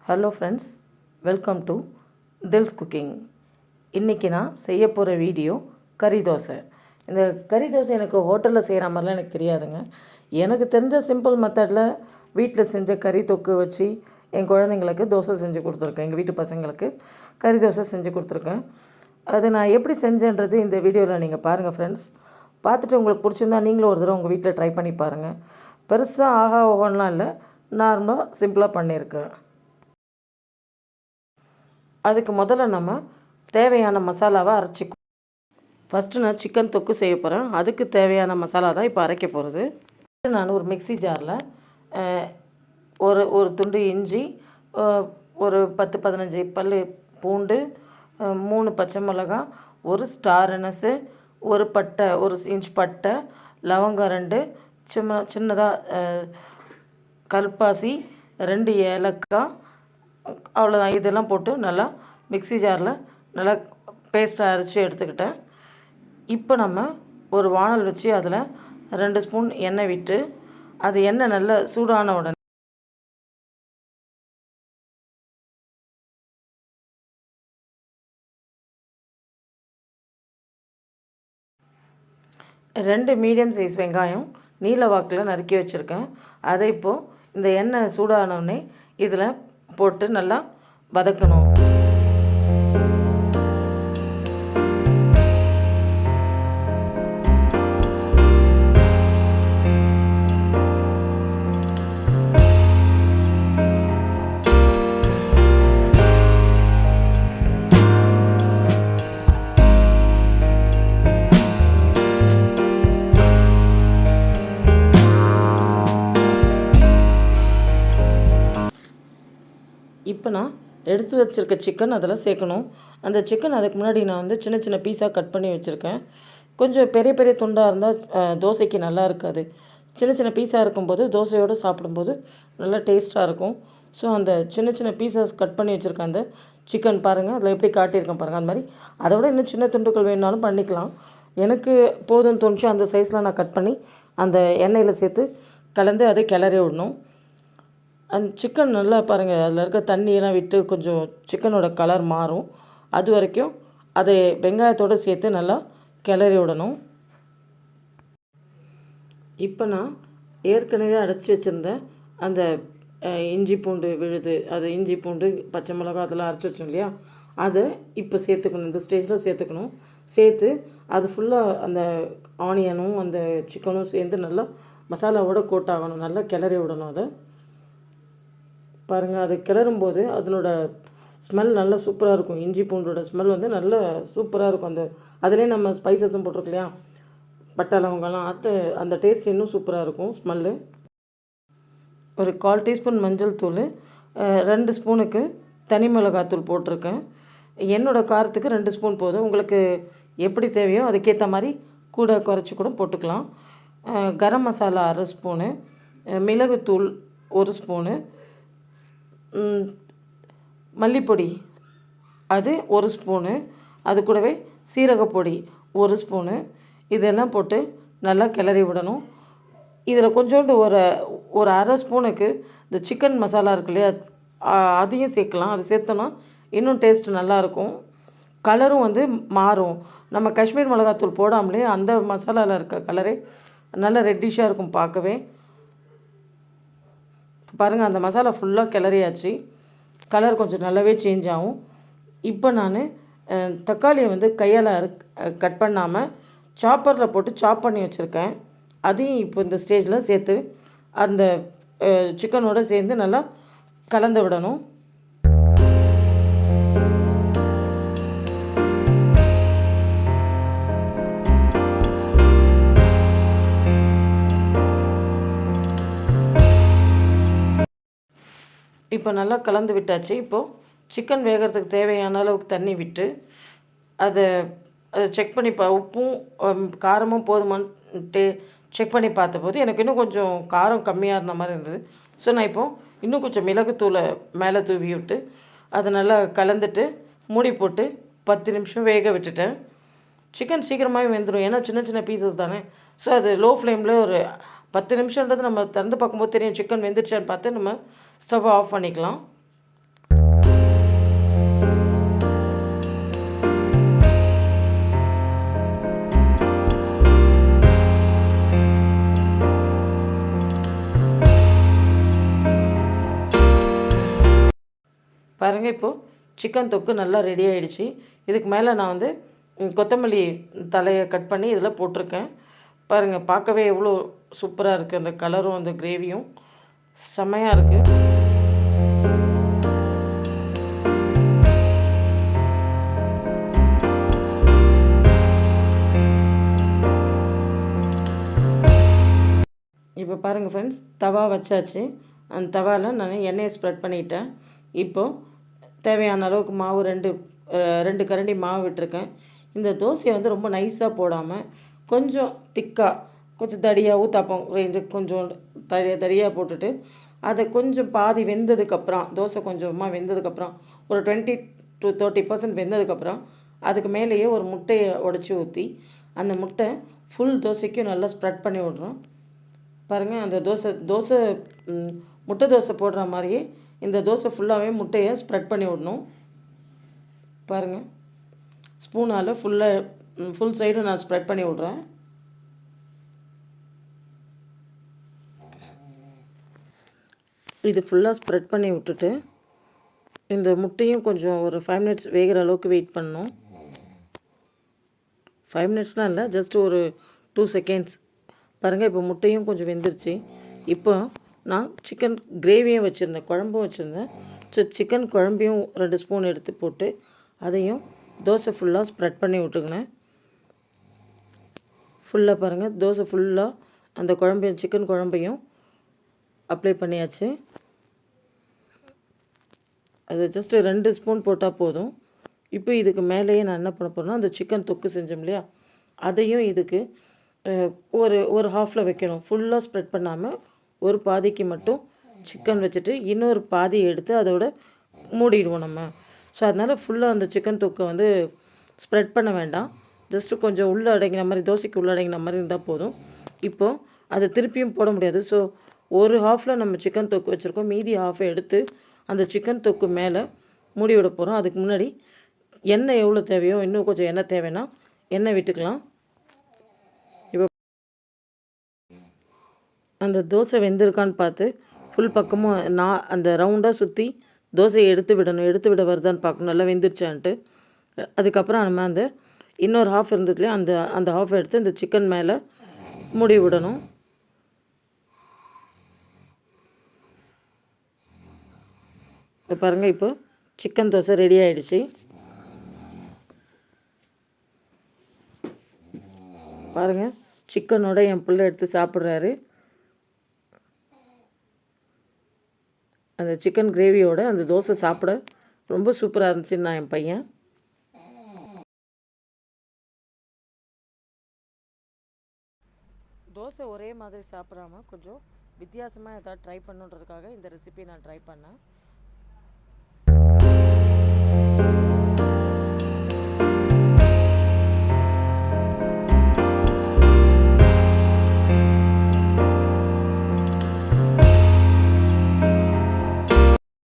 Hello friends, welcome to Thil's cooking. இன்றைக்கி நான் செய்ய போகிற வீடியோ கறி தோசை. இந்த கறி தோசை எனக்கு ஹோட்டலில் செய்கிற மாதிரிலாம் எனக்கு தெரியாதுங்க. எனக்கு தெரிஞ்ச சிம்பிள் மெத்தடில் வீட்டில் செஞ்ச கறி தொக்கு வச்சு என் குழந்தைங்களுக்கு தோசை செஞ்சு கொடுத்துருக்கேன். எங்கள் வீட்டு பசங்களுக்கு கறி தோசை செஞ்சு கொடுத்துருக்கேன். அது நான் எப்படி செஞ்சேன்றது இந்த வீடியோவில் நீங்கள் பாருங்கள் ஃப்ரெண்ட்ஸ். பார்த்துட்டு உங்களுக்கு பிடிச்சிருந்தா நீங்களும் ஒரு தடவை உங்கள் வீட்டில் ட்ரை பண்ணி பாருங்கள். பெருசாக ஆஹா ஓஹோன்லாம் இல்லை, நார்மலாக சிம்பிளாக பண்ணியிருக்கேன். அதுக்கு முதல்ல நம்ம தேவையான மசாலாவை அரைச்சிக்கும். ஃபஸ்ட்டு நான் சிக்கன் தொக்கு செய்ய போகிறேன். அதுக்கு தேவையான மசாலா தான் இப்போ அரைக்க போகிறது. நான் ஒரு மிக்ஸி ஜாரில் ஒரு துண்டு இஞ்சி, ஒரு 10-15 பல் பூண்டு, 3 பச்சை மிளகாய், ஒரு ஸ்டார் அனஸு, ஒரு பட்டை, 1 இன்ச் பட்டை, லவங்கம் 2, சின்னதாக கல்பாசி, 2 ஏலக்காய், அவ்வளோதான். இதெல்லாம் போட்டு நல்லா மிக்ஸி ஜாரில் நல்லா பேஸ்ட்டாக அரைச்சி எடுத்துக்கிட்டேன். இப்போ நம்ம ஒரு வானல் வச்சு அதில் 2 ஸ்பூன் எண்ணெய் விட்டு, அது எண்ணெய் நல்லா சூடான உடனே 2 மீடியம் சைஸ் வெங்காயம் நீல வாக்கில் நறுக்கி வச்சுருக்கேன். அதை இப்போது இந்த எண்ணெய் சூடானோடனே இதில் போட்டு நல்லா வதக்கணும். இப்போ நான் எடுத்து வச்சுருக்க சிக்கன் அதில் சேர்க்கணும். அந்த சிக்கன் அதுக்கு முன்னாடி நான் வந்து சின்ன சின்ன பீஸாக கட் பண்ணி வச்சுருக்கேன். கொஞ்சம் பெரிய பெரிய துண்டாக இருந்தால் தோசைக்கு நல்லா இருக்காது. சின்ன சின்ன பீஸாக இருக்கும்போது தோசையோடு சாப்பிடும்போது நல்லா டேஸ்ட்டாக இருக்கும். ஸோ அந்த சின்ன சின்ன பீஸஸ் கட் பண்ணி வச்சுருக்கேன். அந்த சிக்கன் பாருங்கள், அதில் எப்படி காட்டியிருக்கேன் பாருங்கள். அந்த மாதிரி அதை விட இன்னும் சின்ன துண்டுகள் வேணுனாலும் பண்ணிக்கலாம். எனக்கு போதும்னு தோணுச்சு, அந்த சைஸில் நான் கட் பண்ணி அந்த எண்ணெயில் சேர்த்து கலந்து அதை கிளறி விடணும். அந்த சிக்கன் நல்லா பாருங்கள், அதில் இருக்க தண்ணியெல்லாம் விட்டு கொஞ்சம் சிக்கனோட கலர் மாறும். அது வரைக்கும் அதை வெங்காயத்தோடு சேர்த்து நல்லா கிளறி விடணும். இப்போ நான் ஏற்கனவே அடைச்சி வச்சுருந்தேன் அந்த இஞ்சி பூண்டு விழுது, அது இஞ்சி பூண்டு பச்சை மிளகாய் அதெல்லாம் அரைச்சி வச்சோம் இல்லையா, அதை இப்போ சேர்த்துக்கணும். இந்த ஸ்டேஜில் சேர்த்துக்கணும். சேர்த்து அது ஃபுல்லாக அந்த ஆனியனும் அந்த சிக்கனும் சேர்ந்து நல்லா மசாலாவோட கோட் ஆகணும். நல்லா கிளறி விடணும். அதை பாருங்கள், அது கிளறும்போது அதனோட ஸ்மெல் நல்லா சூப்பராக இருக்கும். இஞ்சி பூண்டோட ஸ்மெல் வந்து நல்லா சூப்பராக இருக்கும். அதிலே நம்ம ஸ்பைசஸும் போட்டிருக்கு இல்லையா, பட்டை லவங்கெல்லாம், அந்த டேஸ்ட் இன்னும் சூப்பராக இருக்கும் ஸ்மெல்லு. ஒரு 1/4 டீஸ்பூன் மஞ்சள் தூள், 2 ஸ்பூனுக்கு தனி மிளகாத்தூள் போட்டிருக்கேன். என்னோடய காரத்துக்கு 2 ஸ்பூன் போதும். உங்களுக்கு எப்படி தேவையோ அதுக்கேற்ற மாதிரி கூட குறைச்சி கூட போட்டுக்கலாம். கரம் மசாலா 1/2 ஸ்பூனு, மிளகுத்தூள் 1 ஸ்பூனு, மல்லிப்பொடி அது 1 ஸ்பூனு, அது கூடவே சீரகப்பொடி 1 ஸ்பூனு, இதெல்லாம் போட்டு நல்லா கிளறி விடணும். இதில் கொஞ்சோண்டு ஒரு 1/2 ஸ்பூனுக்கு இந்த சிக்கன் மசாலா இருக்கு இல்லையா, அதையும் சேர்க்கலாம். அது சேர்த்தோன்னா இன்னும் டேஸ்ட்டு நல்லாயிருக்கும். கலரும் வந்து மாறும். நம்ம காஷ்மீர் மிளகாத்தூள் போடாமலே அந்த மசாலாவில் இருக்க கலரே நல்லா ரெட்டிஷாக இருக்கும் பார்க்கவே. பாருங்கள், அந்த மசாலா ஃபுல்லாக கிளறியாச்சு. கலர் கொஞ்சம் நல்லாவே சேஞ்ச் ஆகும். இப்போ நான் தக்காளியை வந்து கையால் கட் பண்ணாமல் சாப்பரில் போட்டு சாப் பண்ணி வச்சுருக்கேன். அதையும் இப்போ இந்த ஸ்டேஜில் சேர்த்து அந்த சிக்கனோடு சேர்ந்து நல்லா கலந்து விடணும். இப்போ நல்லா கலந்து விட்டாச்சு. இப்போது சிக்கன் வேகிறதுக்கு தேவையான அளவுக்கு தண்ணி விட்டு அதை செக் பண்ணி உப்பும் காரமும் போதுமான்ட்டு செக் பண்ணி பார்த்தபோது எனக்கு இன்னும் கொஞ்சம் காரம் கம்மியாக இருந்த மாதிரி இருந்தது. ஸோ நான் இப்போது இன்னும் கொஞ்சம் மிளகுத்தூளை மேலே தூவி விட்டு அதை நல்லா கலந்துட்டு மூடி போட்டு 10 நிமிஷம் வேக விட்டுட்டேன். சிக்கன் சீக்கிரமாகவே வெந்துடும், ஏன்னா சின்ன சின்ன பீசஸ் தானே. ஸோ அது லோ ஃப்ளேமில் ஒரு 10 நிமிஷன்றது நம்ம திறந்து பார்க்கும்போது தெரியும் சிக்கன் வெந்துருச்சான்னு பார்த்து நம்ம ஸ்டவ் ஆஃப் பண்ணிக்கலாம். பாருங்கள், இப்போது சிக்கன் தொக்கு நல்லா ரெடி ஆகிடுச்சு. இதுக்கு மேலே நான் வந்து கொத்தமல்லி தலையை கட் பண்ணி இதில் போட்டிருக்கேன். பாருங்கள், பார்க்கவே எவ்வளோ சூப்பராக இருக்குது. அந்த கலரும் அந்த கிரேவியும் செம்மையாக இருக்குது. இப்போ பாருங்கள் ஃப்ரெண்ட்ஸ், தவா வச்சாச்சு. அந்த தவாவில் நான் எண்ணெயை ஸ்ப்ரெட் பண்ணிட்டேன். இப்போது தேவையான அளவுக்கு மாவு ரெண்டு கரண்டி மாவு விட்டுருக்கேன். இந்த தோசையை வந்து ரொம்ப நைஸாக போடாமல் கொஞ்சம் திக்காக, கொஞ்சம் தடியாக ஊத்தாப்பம் ரேஞ்சு கொஞ்சம் தடியாக போட்டுட்டு அதை கொஞ்சம் பாதி வெந்ததுக்கப்புறம், தோசை கொஞ்சமாக வெந்ததுக்கப்புறம் ஒரு 20 to 30% வெந்ததுக்கப்புறம் அதுக்கு மேலேயே ஒரு முட்டையை உடச்சி ஊற்றி அந்த முட்டை ஃபுல் தோசைக்கும் நல்லா ஸ்ப்ரெட் பண்ணி விட்றோம். பாருங்கள், அந்த தோசை முட்டை தோசை போடுற மாதிரியே இந்த தோசை ஃபுல்லாகவே முட்டையை ஸ்ப்ரெட் பண்ணி விடணும். பாருங்கள், ஸ்பூனால் ஃபுல் சைடும் நான் ஸ்ப்ரெட் பண்ணி விட்றேன். இது ஃபுல்லாக ஸ்ப்ரெட் பண்ணி விட்டுட்டு இந்த முட்டையும் கொஞ்சம் ஒரு 5 minutes வேகிற அளவுக்கு வெயிட் பண்ணணும். 5 minutesலாம் இல்லை, ஜஸ்ட் ஒரு 2 seconds. பாருங்கள், இப்போ முட்டையும் கொஞ்சம் வெந்துருச்சு. இப்போ நான் சிக்கன் கிரேவியும் வச்சுருந்தேன், குழம்பும் வச்சுருந்தேன். ஸோ சிக்கன் குழம்பையும் 2 ஸ்பூன் எடுத்து போட்டு அதையும் தோசை ஃபுல்லாக ஸ்ப்ரெட் பண்ணி விட்டுக்கினேன். ஃபுல்லாக பாருங்கள், தோசை ஃபுல்லாக அந்த குழம்பையும் சிக்கன் குழம்பையும் அப்ளை பண்ணியாச்சு. அது ஜஸ்ட்டு 2 ஸ்பூன் போட்டால் போதும். இப்போ இதுக்கு மேலேயே நான் என்ன பண்ண போகிறேன்னா, அந்த சிக்கன் தொக்கு செஞ்சோம் இல்லையா, அதையும் இதுக்கு ஒரு ஹாஃபில் வைக்கணும். ஃபுல்லாக ஸ்ப்ரெட் பண்ணாமல் ஒரு பாதிக்கு மட்டும் சிக்கன் வச்சுட்டு இன்னொரு பாதி எடுத்து அதோட மூடிடுவோம் நம்ம. ஸோ அதனால் ஃபுல்லாக அந்த சிக்கன் தொக்கை வந்து ஸ்ப்ரெட் பண்ண வேண்டாம். ஜஸ்ட்டு கொஞ்சம் உள்ளே அடங்கின மாதிரி, தோசைக்கு உள்ளே அடங்கின மாதிரி இருந்தால் போதும். இப்போது அதை திருப்பியும் போட முடியாது. ஸோ ஒரு ஹாஃபில் நம்ம சிக்கன் தொக்கு வச்சுருக்கோம், மீதி ஹாஃபை எடுத்து அந்த சிக்கன் தொக்கு மேலே மூடி விட போகிறோம். அதுக்கு முன்னாடி எண்ணெய் எவ்வளோ தேவையோ, இன்னும் கொஞ்சம் எண்ணெய் தேவைன்னா எண்ணெய் விட்டுக்கலாம். இப்போ அந்த தோசை வெந்திருக்கான்னு பார்த்து ஃபுல் பக்கமும் அந்த ரவுண்டாக சுற்றி தோசையை எடுத்து விடணும். எடுத்து விட வருதான்னு பார்க்கணும், நல்லா வெந்துருச்சான்ட்டு. அதுக்கப்புறம் நம்ம அந்த இன்னொரு ஹாஃப் இருந்ததுலேயே அந்த ஹாஃப் எடுத்து இந்த சிக்கன் மேலே மூடி விடணும். இப்போ பாருங்கள், இப்போ சிக்கன் தோசை ரெடி ஆகிடுச்சு. பாருங்கள், சிக்கனோட என் பிள்ளை எடுத்து சாப்பிட்றாரு. அந்த சிக்கன் கிரேவியோட அந்த தோசை சாப்பிட ரொம்ப சூப்பராக இருந்துச்சுன்னு நான் என் பையன். தோசை ஒரே மாதிரி சாப்பிடாம கொஞ்சம் வித்தியாசமாக ஏதாவது ட்ரை பண்ணுன்றதுக்காக இந்த ரெசிபி நான் ட்ரை பண்ணேன்.